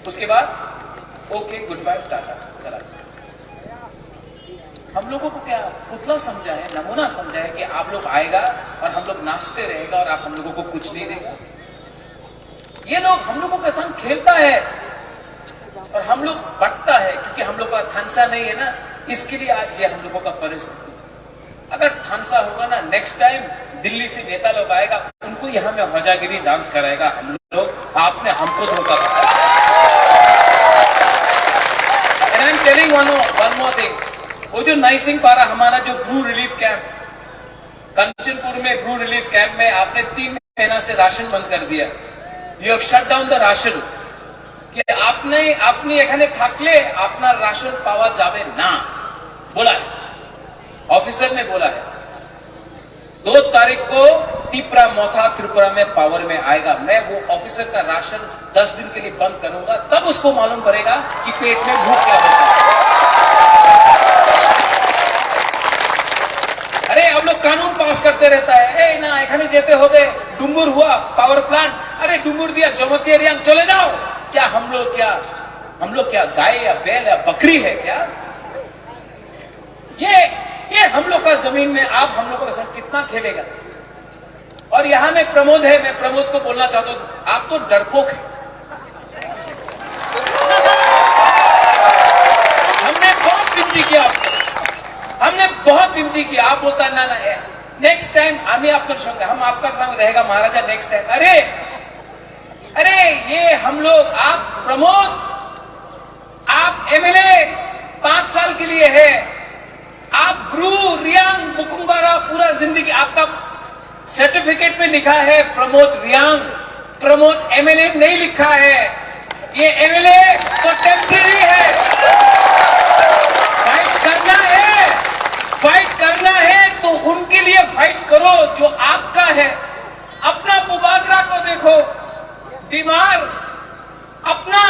उसके बाद ओके, गुड बाय, टाटा, चला। हम लोगों को क्या पुतला समझा है, नमूना समझा है कि आप लोग आएगा और हम लोग नाचते रहेगा और आप हम लोगों को कुछ नहीं देगा। ये लोग हम लोगों के संग खेलता है और हम लोग बटता है, क्योंकि हम लोग का थानसा नहीं है ना, इसके लिए आज ये हम लोगों का परिस्थिति। अगर थानसा होगा ना, नेक्स्ट टाइम दिल्ली से नेता लोग आएगा, उनको यहाँ में हौजागिरी डांस कराएगा हम लोग। आपने हमको धोखा दिया। And I'm telling one more thing, वो जो नाइसिंग पारा, हमारा जो ब्रू रिलीफ कैंप, कंचनपुर में ब्रू रिलीफ कैंप में आपने 3 महीना से राशन बंद कर दिया। You have shut down the ration कि আপনি এখানে থাকলে আপনার রাশন পাওয়া যাবে না बोला है, ऑफिसर ने बोला है। 2 तारीख को टिपरा मोथा त्रिपुरा में पावर में आएगा। मैं वो ऑफिसर का राशन 10 दिन के लिए बंद करूंगा, तब उसको मालूम पड़ेगा कि पेट में भूख क्या होता है। अरे हम लोग कानून पास करते रहता है, ए ना एखाने जेते होबे, डुम्बुर हुआ पावर प्लांट, अरे डुम्बुर दिया जमतिया रियांग चले जाओ। क्या हम लोग क्या गाय या बैल या बकरी है क्या? ये हम लोग का जमीन में आप हम लोग का संग कितना खेलेगा? और यहां में प्रमोद है, मैं प्रमोद को बोलना चाहता हूं, आप तो डरपोक है। हमने बहुत विनती किया आपको, हमने बहुत विनती किया, आप बोलता ना नेक्स्ट टाइम आम्ही आपका संग, हम आपका संग रहेगा महाराजा नेक्स्ट टाइम। अरे ये हम लोग, आप प्रमोद, आप एमएलए 5 साल के लिए है, आप ब्रू रियांग मुकुंबारा पूरा जिंदगी, आपका सर्टिफिकेट में लिखा है प्रमोद रियांग, प्रमोद एमएलए नहीं लिखा है। ये एमएलए तो टेम्परेरी है। फाइट करना है तो उनके लिए फाइट करो जो आपका है। अपना मुबादरा को देखो, बीमार, अपना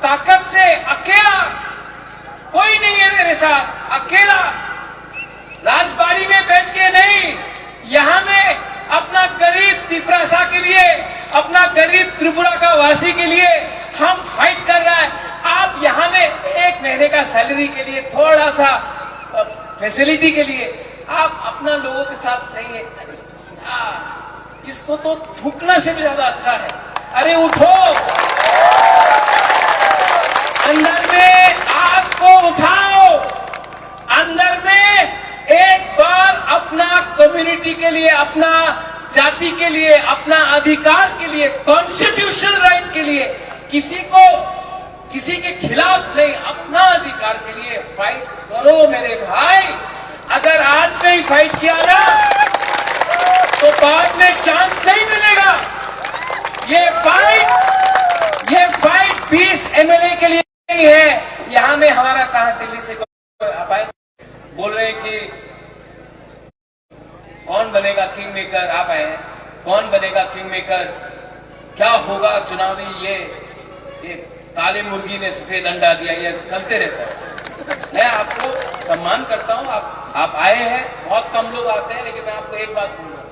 ताकत से अकेला, कोई नहीं है मेरे साथ, अकेला राजबाड़ी में बैठ के नहीं, यहां में अपना गरीब त्रिपुरा के लिए, अपना गरीब त्रिपुरा का वासी के लिए हम फाइट कर रहा है। आप यहां में 1 महीने का सैलरी के लिए, थोड़ा सा फैसिलिटी के लिए आप अपना लोगों के साथ नहीं है। इसको तो थूकना से भी ज्यादा अच्छा है। अरे उठो, अंदर में आग को उठाओ, अंदर में एक बार अपना कम्युनिटी के लिए, अपना जाति के लिए, अपना अधिकार के लिए, कॉन्स्टिट्यूशनल राइट के लिए, किसी के खिलाफ नहीं, अपना अधिकार के लिए फाइट करो मेरे भाई। अगर आज नहीं फाइट किया ना तो बाद में चांस नहीं मिलेगा। ये फाइट 20 एमएलए के लिए नहीं है। यहां में हमारा कहा दिल्ली से आप आए, बोल रहे हैं कि कौन बनेगा किंग मेकर, आप आए हैं, कौन बनेगा किंग मेकर, क्या होगा चुनावी, ये काले मुर्गी ने सफेद अंडा दिया, ये चलते रहता है। मैं आपको सम्मान करता हूं, आप आए हैं, बहुत कम लोग आते हैं, लेकिन मैं आपको एक बात बोलूंगा,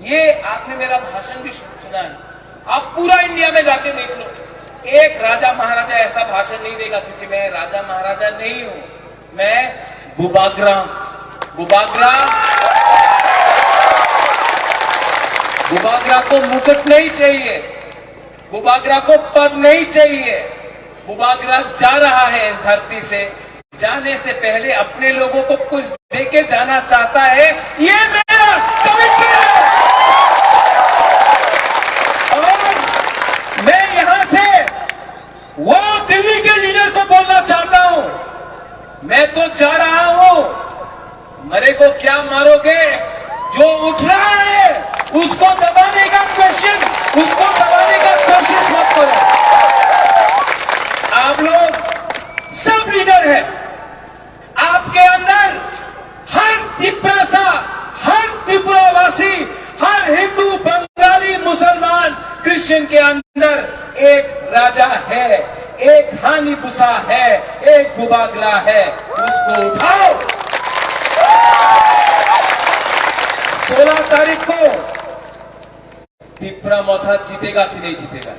ये आपने मेरा भाषण भी सुना है, आप पूरा इंडिया में जाके देख लो, एक राजा महाराजा ऐसा भाषण नहीं देगा, क्योंकि मैं राजा महाराजा नहीं हूं, मैं बुबाग्रा को मुकुट नहीं चाहिए, बुबाग्रा को पद नहीं चाहिए। बुबाग्रा जा रहा है इस धरती से, जाने से पहले अपने लोगों को कुछ देके जाना चाहता है, ये मेरा कमिटमेंट है। और मैं यहां से वो दिल्ली के लीडर को बोलना चाहता हूं, मैं तो जा रहा हूं, मरे को क्या मारोगे, जो उठ रहा है उसको दबाने का कोशिश मत करो। आप लोग सब लीडर हैं, आपके अंदर हर त्रिपुरावासी, हर हिंदू, बंगाली, मुसलमान, क्रिश्चियन के अंदर एक राजा है, एक हानिबुसा है, एक बुबाग्रा है, उसको उठाओ। 16 तारीख को त्रिपुरा मोथा जीतेगा कि नहीं जीतेगा?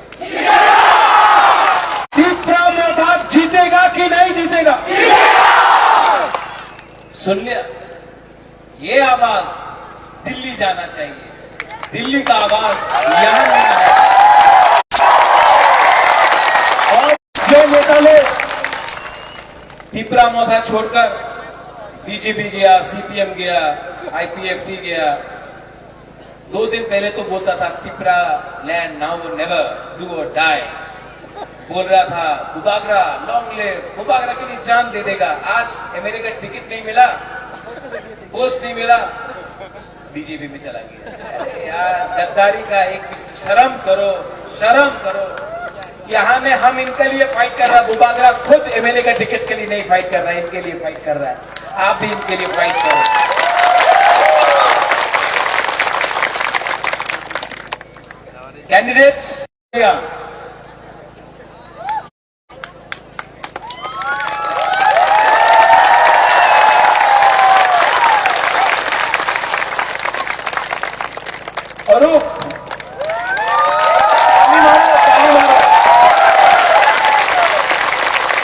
त्रिपुरा मोथा जीतेगा कि नहीं जीतेगा? सुन लिया, ये आवाज दिल्ली जाना चाहिए, दिल्ली का आवाज यहां नहीं आना। और जो नेता लोग त्रिपुरा मोथा छोड़कर बीजेपी गया, सीपीएम गया, आईपीएफटी गया, 2 दिन पहले तो बोलता था Tripura land now never do और डाई, बोल रहा था बुबाग्रा लॉन्ग लिव, बुबाग्रा के लिए जान दे देगा। आज एमएलए का टिकट नहीं मिला, पोस्ट नहीं मिला, बीजेपी में चला गया। अरे यार गद्दारी का एक शर्म करो, शर्म करो। यहाँ में हम इनके लिए फाइट कर रहा है, बुबागरा खुद एमएलए का टिकट के लिए नहीं फाइट कर रहा है, इनके लिए फाइट कर रहा है। आप भी इनके लिए फाइट करो। कैंडिडेट्स अरूप ताली मारो, ताली मारो।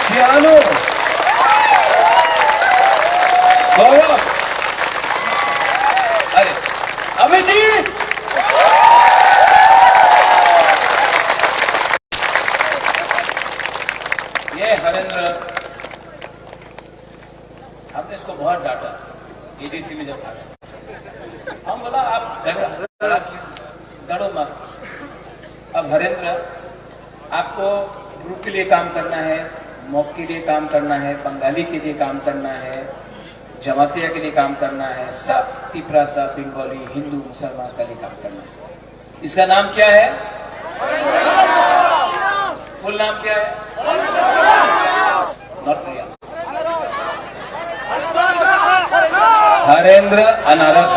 शियानो, गौरव, अरे अमित जी, ये हरेंद्र, हमने इसको बहुत डांटा एडीसी में जब आया। हम बोला आप डरो मत। अब हरेंद्र, आपको ग्रुप के लिए काम करना है, मॉक के लिए काम करना है, बंगाली के लिए काम करना है, जमातिया के लिए काम करना है, सब तिपरा सा बंगाली हिंदू मुसलमान के लिए काम करना है। इसका नाम क्या है? फुल नाम क्या है? नॉट प्रिया, हरेंद्र अनारस।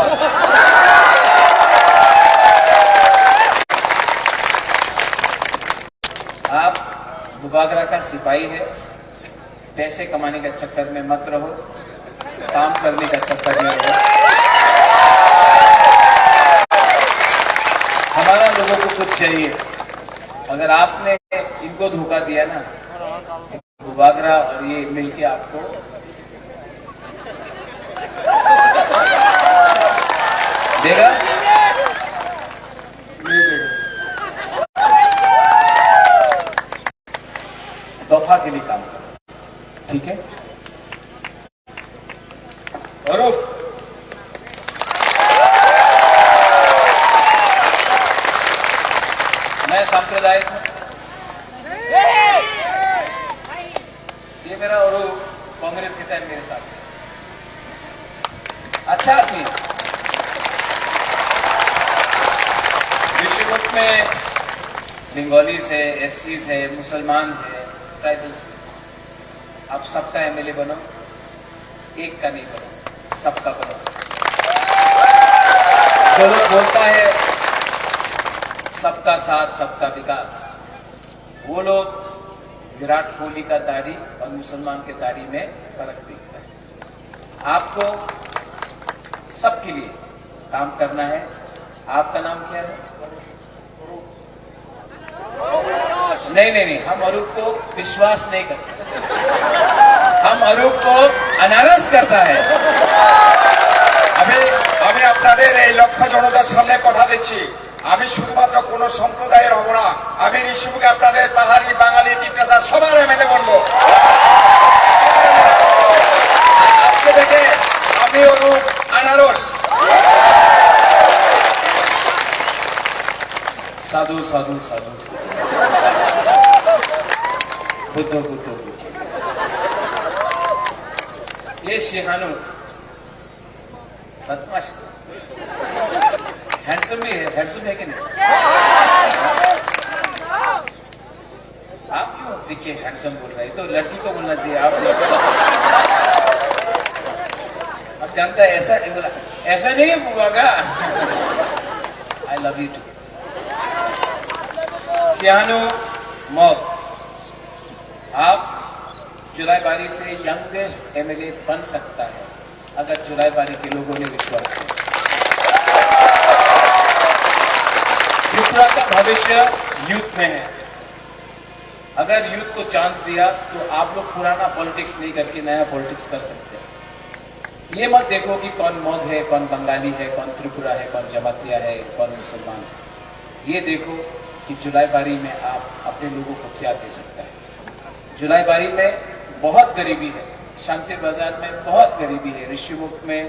आप बुबागरा का सिपाही है, पैसे कमाने के चक्कर में मत रहो, काम करने का चक्कर में रहो। हमारा लोगों को कुछ चाहिए। अगर आपने इनको धोखा दिया ना, बुबागरा और ये मिलके आपको देगा, दफा के लिए काम करो, ठीक है? और मैं सांप्रदायिक हूं, ये मेरा और कांग्रेस के टाइम मेरे साथ अच्छा आदमी है। विश्वगुप्त में बंगालीज है, एससीज है, मुसलमान है, ट्राइबल्स है। आप सबका एमएलए बनो, एक का नहीं बनो, सबका बनो। जो लोग बोलता है सबका साथ सबका विकास, वो लोग विराट कोहली का दाढ़ी और मुसलमान के दाढ़ी में फर्क दिखता है। आपको सबके लिए काम करना है। आपका नाम क्या है? नहीं, हम अरूप को विश्वास नहीं करते, हम अरूप को अनारस करता है। আমি আপনাদের এই লক্ষ্য জনতার সামনে কথা দিচ্ছি, আমি শুধুমাত্র কোন সম্প্রদায়ের হব না। আমি ঋষিমুখে আপনাদের পাহাড়ি, বাঙালি, তিপ্রাসা সবার এমএলএ বলবো। আজকে থেকে আমি অরূপ আনারস। साधु साधु साधु, बुद्ध बुद्ध बुद्ध। ये शिहानु बदमाश, हैंडसम भी है, हैंडसम है कि नहीं? आप क्यों देखिए हैंडसम बोल रहे हैं? तो लड़की को बोलना चाहिए। आप जानता है ऐसा बोला, ऐसा नहीं होगा। I love you too. सियानो मॉक, आप जुलाई बारी से यंगेस्ट एमएलए बन सकता है अगर जुलाई बारी के लोगों ने विश्वास किया। त्रिपुरा का भविष्य यूथ में है। अगर यूथ को चांस दिया तो आप लोग पुराना पॉलिटिक्स नहीं करके नया पॉलिटिक्स कर सकते हैं। ये मत देखो कि कौन मौग है, कौन बंगाली है, कौन त्रिपुरा है, कौन जमातिया है, कौन मुसलमान है। ये देखो कि जुलाई बारी में आप अपने लोगों को क्या दे सकता है। जुलाई बारी में बहुत गरीबी है, शांति बाजार में बहुत गरीबी है, ऋषिमुख में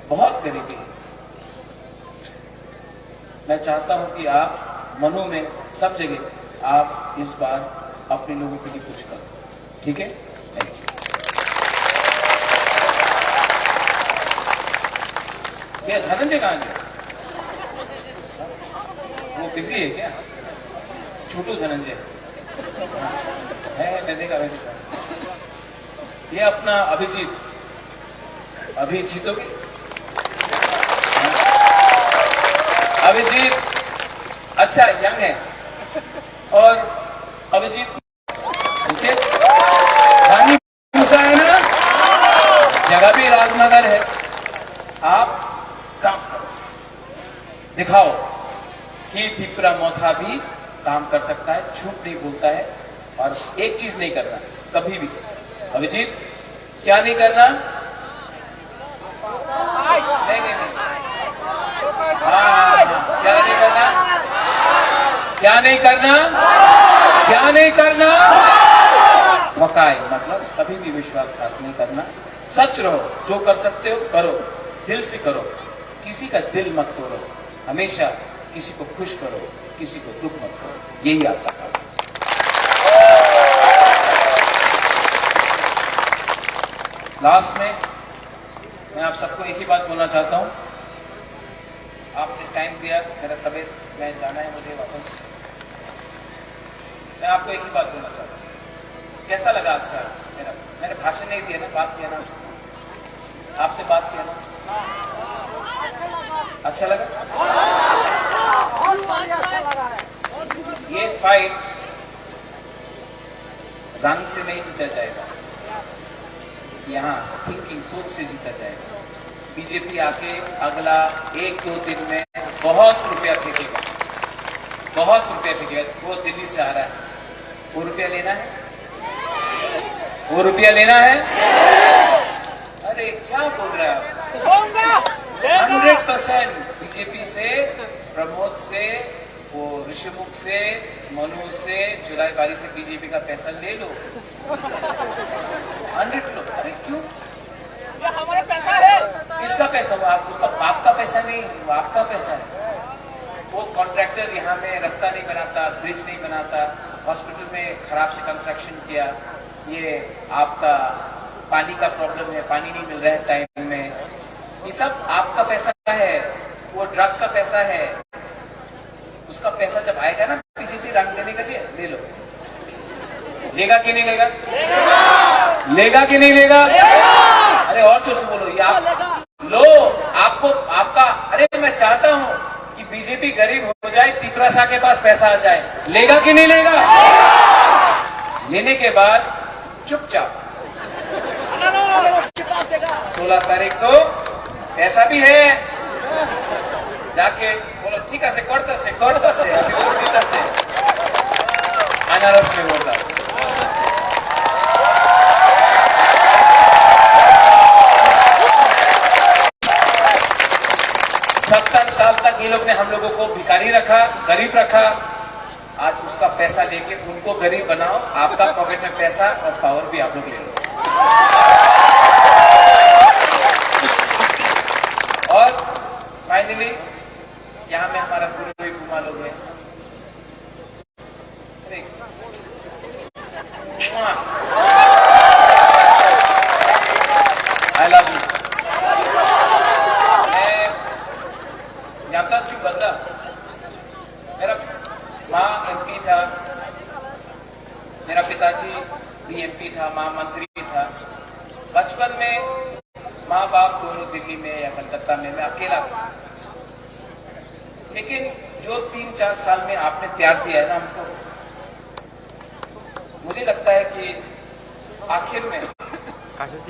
बहुत गरीबी है। मैं चाहता हूं कि आप मनु में सब जगह आप इस बार अपने लोगों के लिए कुछ करो, ठीक है? Thank you. ये धनंजय कहां गया? बिजी है क्या? छोटू धनंजय है, मैं देखा। ये अपना अभिजीत होगी। अभिजीत अच्छा यंग है, और अभिजीत ठीक है, पानी पूछा है ना, जगह भी राजनगर है। आप काम करो, दिखाओ कि त्रिपुरा मोथा भी काम कर सकता है, झूठ नहीं बोलता है, और एक चीज नहीं करना कभी भी। अभिजीत क्या नहीं करना? नहीं। हाँ, क्या नहीं करना? क्या नहीं करना? क्या नहीं करना? वकाई मतलब कभी भी विश्वासघात नहीं करना। सच रहो, जो कर सकते हो करो, दिल से करो, किसी का दिल मत तोड़ो, हमेशा किसी को खुश करो, किसी को दुख मत करो, यही आपका काम है। लास्ट में मैं आप सबको एक ही बात बोलना चाहता हूं। आपने टाइम दिया, मेरा तबीयत मैं जाना है मुझे वापस। मैं आपको एक ही बात बोलना चाहता हूं। कैसा लगा आज का मैंने भाषण नहीं दिया ना, बात किया ना, आपसे बात किया ना, अच्छा लगा? ये फाइट रंग से नहीं जीता जाएगा, यहाँ थिंकिंग सोच से जीता जाएगा। बीजेपी आके अगला 1-2 दिन में बहुत रुपया फेंकेगा, बहुत रुपया फेंकेगा। वो दिल्ली से आ रहा है, वो रुपया लेना है, वो रुपया लेना है। अरे क्या बोल रहे हैं आप? 100% बीजेपी से, प्रमोद से, वो ऋषिमुख से, मनु से, जुलाई 22 से बीजेपी का पैसा ले लो, 100 लो। अरे क्यों? ये हमारा पैसा है। किसका पैसा? वो आप, उसका बाप का पैसा नहीं, वो आपका पैसा है। वो कॉन्ट्रैक्टर यहाँ में रास्ता नहीं बनाता, ब्रिज नहीं बनाता, हॉस्पिटल में खराब से कंस्ट्रक्शन किया, ये आपका पानी का प्रॉब्लम है, पानी नहीं मिल रहा है टाइम में, ये सब आपका पैसा है। वो ड्रग का पैसा है, उसका पैसा जब आएगा ना बीजेपी रंग देने के लिए, ले लो। लेगा कि नहीं लेगा? लेगा कि नहीं लेगा? अरे और जो बोलो, ये आप लो, आपको आपका। अरे मैं चाहता हूं कि बीजेपी गरीब हो जाए, त्रिपुरा शाह के पास पैसा आ जाए। लेगा कि नहीं लेगा? लेने के बाद चुपचाप 16 तारीख को पैसा भी है, जाके बोलो ठीक है से करता से अनारस में होता। 70 साल तक ये लोग ने हम लोगों को भिखारी रखा, गरीब रखा। आज उसका पैसा लेके उनको गरीब बनाओ, आपका पॉकेट में पैसा और पावर भी आप लोग ले लो। और फाइनली यहाँ में हमारा गुरु कुमार लोग है। आई लव यू। मैं जानता क्यों बदला? मेरा माँ MP था, मेरा पिताजी भी MP था, माँ मंत्री था। बचपन में माँ बाप दोनों दिल्ली में या कलकत्ता में, मैं अकेला था। लेकिन जो 3-4 साल में आपने प्यार दिया है ना हमको, मुझे लगता है कि आखिर में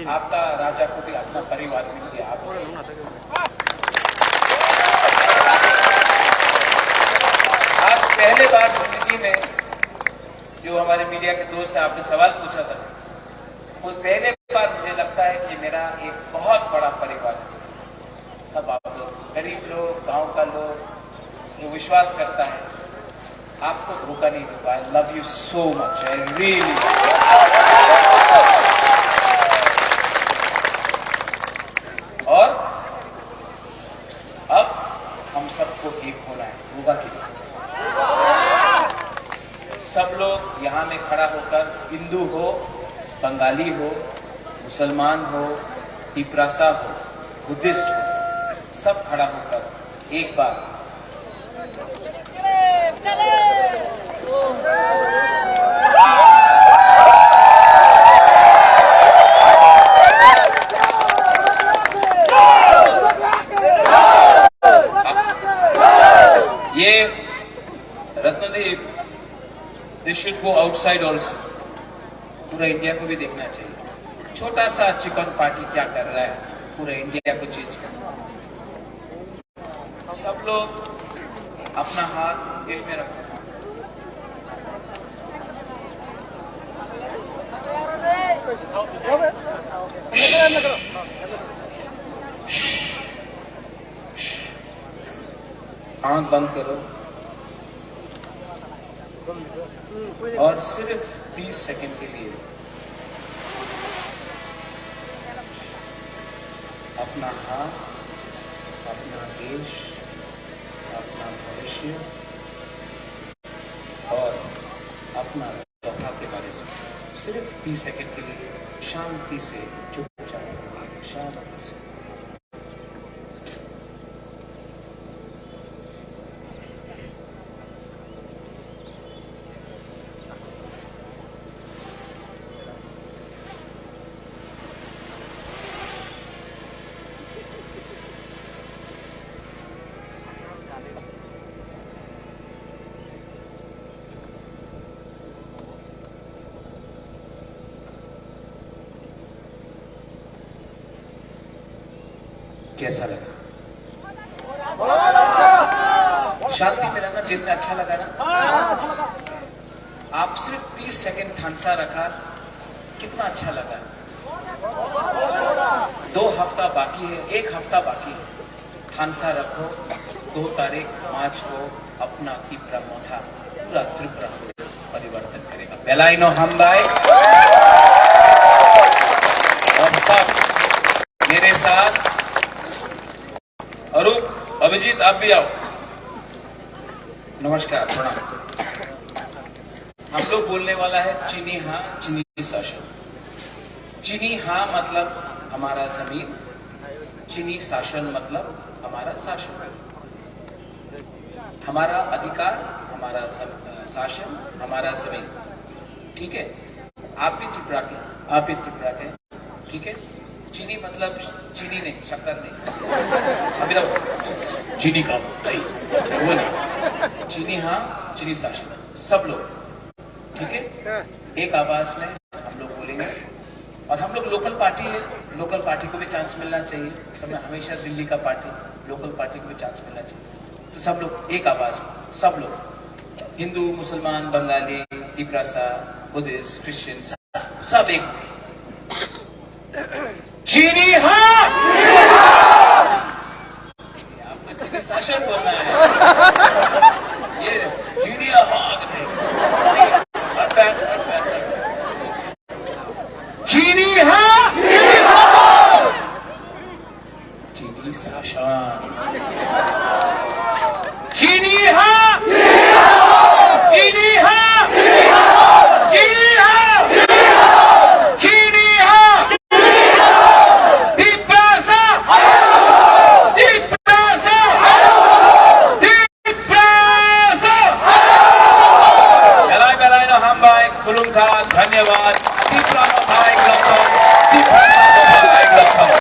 आपका राजा को भी अपना परिवार मिल गया। आप आज पहले बार जिंदगी में, जो हमारे मीडिया के दोस्त हैं, आपने सवाल पूछा था, वो पहले बार मुझे लगता है कि मेरा एक बहुत बड़ा परिवार है। सब आप लोग, गरीब लोग, गांव का लोग, जो विश्वास करता है, आपको धोखा नहीं दूंगा। आई love you so much, I really. और अब हम सबको एक होना है, होगा कि सब लोग यहाँ में खड़ा होकर, हिंदू हो, बंगाली हो, मुसलमान हो, तिपरासा हो, बुद्धिस्ट हो, सब खड़ा होकर एक बार they should go outside also. पूरा इंडिया को भी देखना चाहिए। छोटा सा चिकन पार्टी क्या कर रहा है, पूरा इंडिया को चीज कर। सब लोग अपना हाथ दिल में रखो। आंख बंद करो और सिर्फ 30 सेकंड के लिए अपना हाथ, अपना देश, अपना भविष्य और अपना धोखा के बारे में सोचो। सिर्फ 30 सेकंड के लिए शांति से चुपचाप, शांति से। कैसा लगा? शांति में रहना दिल में अच्छा लगा ना? आप सिर्फ 30 सेकंड थानसा रखा, कितना अच्छा लगा। 2 हफ्ता बाकी है, 1 हफ्ता बाकी है। थानसा रखो। 2 तारीख मार्च को अपना तीव्र मोथा पूरा त्रिपुरा परिवर्तन करेगा। बेलाइनो हम भाई और सब मेरे साथ। अरूप, अभिजीत, आप भी आओ। नमस्कार, प्रणाम। हम लोग बोलने वाला है चीनी हाँ, चीनी शासन। चीनी हाँ मतलब हमारा जमीन, चीनी शासन मतलब हमारा शासन, हमारा अधिकार, हमारा शासन, हमारा जमीन। ठीक है? आप भी त्रिपुरा के, आप भी त्रिपुरा के। ठीक है? चीनी मतलब चीनी नहीं, शक्कर नहीं। अभी तक चीनी का नहीं, वो नहीं। चीनी हाँ, चीनी शासन, सब लोग। ठीक है? एक आवाज में हम लोग बोलेंगे। और हम लोग लोकल पार्टी है, लोकल पार्टी को भी चांस मिलना चाहिए। समय हमेशा दिल्ली का पार्टी, लोकल पार्टी को भी चांस मिलना चाहिए। तो सब लोग एक आवाज में, सब लोग, हिंदू, मुसलमान, बंगाली, तिपरासा, बुद्धिस्ट, क्रिश्चियन, सब एक। चीनी हाँ, आपको चीनी शासन बोलना है। ये चीनी हाँ नहीं, चीनी हाँ, चीनी शासन, चीनी हाँ, चीनी हाँ, चीनी हाँ, चीनी हाँ, तिपरासा, तिपरासा, तिपरासा। बेलाय बेलाय नो हम भाई खुलुम खा, धन्यवाद।